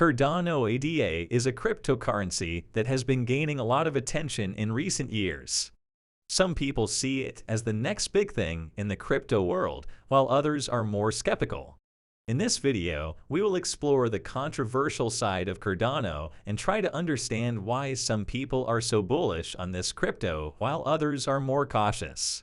Cardano ADA is a cryptocurrency that has been gaining a lot of attention in recent years. Some people see it as the next big thing in the crypto world, while others are more skeptical. In this video, we will explore the controversial side of Cardano and try to understand why some people are so bullish on this crypto while others are more cautious.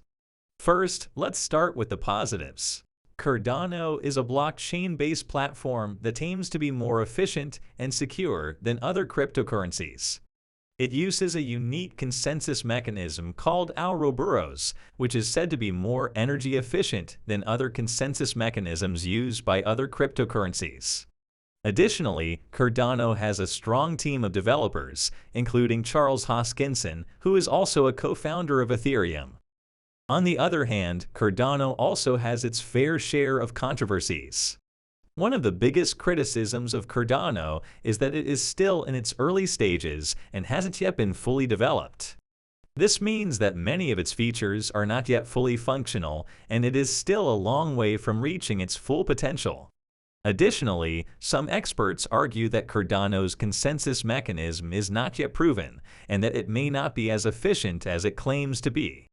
First, let's start with the positives. Cardano is a blockchain-based platform that aims to be more efficient and secure than other cryptocurrencies. It uses a unique consensus mechanism called Ouroboros, which is said to be more energy efficient than other consensus mechanisms used by other cryptocurrencies. Additionally, Cardano has a strong team of developers, including Charles Hoskinson, who is also a co-founder of Ethereum. On the other hand, Cardano also has its fair share of controversies. One of the biggest criticisms of Cardano is that it is still in its early stages and hasn't yet been fully developed. This means that many of its features are not yet fully functional, and it is still a long way from reaching its full potential. Additionally, some experts argue that Cardano's consensus mechanism is not yet proven, and that it may not be as efficient as it claims to be.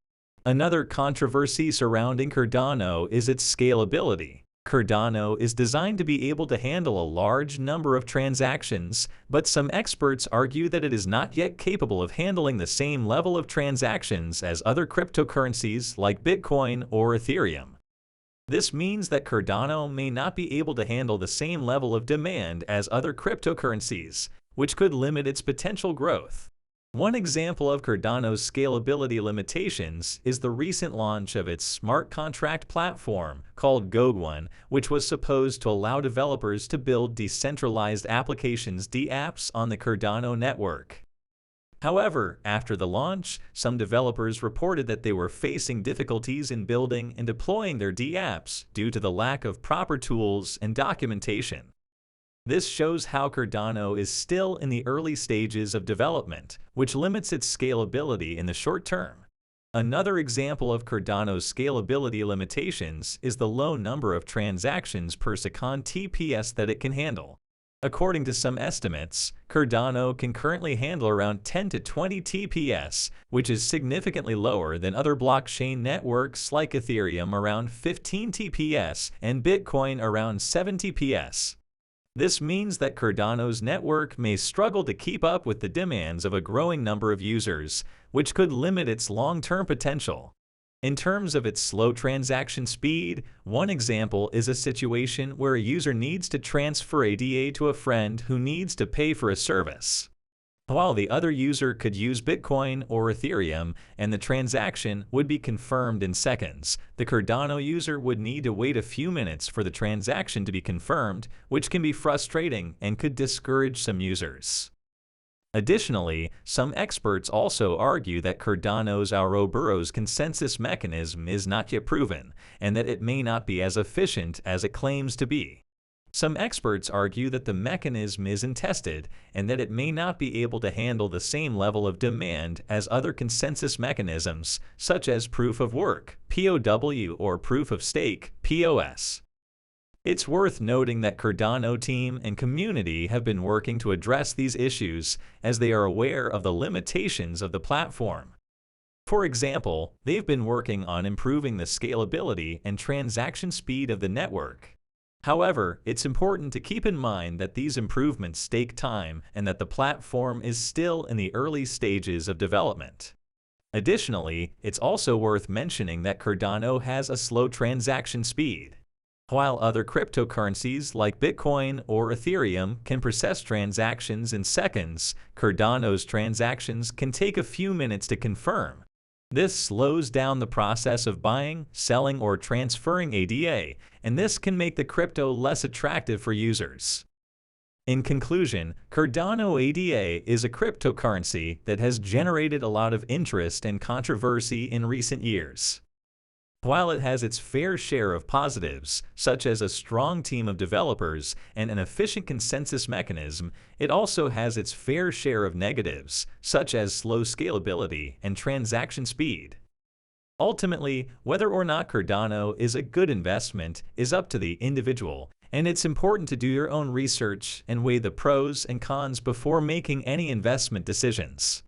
Another controversy surrounding Cardano is its scalability. Cardano is designed to be able to handle a large number of transactions, but some experts argue that it is not yet capable of handling the same level of transactions as other cryptocurrencies like Bitcoin or Ethereum. This means that Cardano may not be able to handle the same level of demand as other cryptocurrencies, which could limit its potential growth. One example of Cardano's scalability limitations is the recent launch of its smart contract platform called Goguen, which was supposed to allow developers to build decentralized applications (dApps) on the Cardano network. However, after the launch, some developers reported that they were facing difficulties in building and deploying their dApps due to the lack of proper tools and documentation. This shows how Cardano is still in the early stages of development, which limits its scalability in the short term. Another example of Cardano's scalability limitations is the low number of transactions per second (TPS) that it can handle. According to some estimates, Cardano can currently handle around 10 to 20 TPS, which is significantly lower than other blockchain networks like Ethereum around 15 TPS and Bitcoin around 7 TPS. This means that Cardano's network may struggle to keep up with the demands of a growing number of users, which could limit its long-term potential. In terms of its slow transaction speed, one example is a situation where a user needs to transfer ADA to a friend who needs to pay for a service. While the other user could use Bitcoin or Ethereum and the transaction would be confirmed in seconds, the Cardano user would need to wait a few minutes for the transaction to be confirmed, which can be frustrating and could discourage some users. Additionally, some experts also argue that Cardano's Ouroboros consensus mechanism is not yet proven, and that it may not be as efficient as it claims to be. Some experts argue that the mechanism is untested and that it may not be able to handle the same level of demand as other consensus mechanisms, such as proof of work (POW) or proof of stake (POS). It's worth noting that Cardano team and community have been working to address these issues as they are aware of the limitations of the platform. For example, they've been working on improving the scalability and transaction speed of the network. However, it's important to keep in mind that these improvements take time and that the platform is still in the early stages of development. Additionally, it's also worth mentioning that Cardano has a slow transaction speed. While other cryptocurrencies like Bitcoin or Ethereum can process transactions in seconds, Cardano's transactions can take a few minutes to confirm. This slows down the process of buying, selling, or transferring ADA, and this can make the crypto less attractive for users. In conclusion, Cardano ADA is a cryptocurrency that has generated a lot of interest and controversy in recent years. While it has its fair share of positives, such as a strong team of developers and an efficient consensus mechanism, it also has its fair share of negatives, such as slow scalability and transaction speed. Ultimately, whether or not Cardano is a good investment is up to the individual, And it's important to do your own research and weigh the pros and cons before making any investment decisions.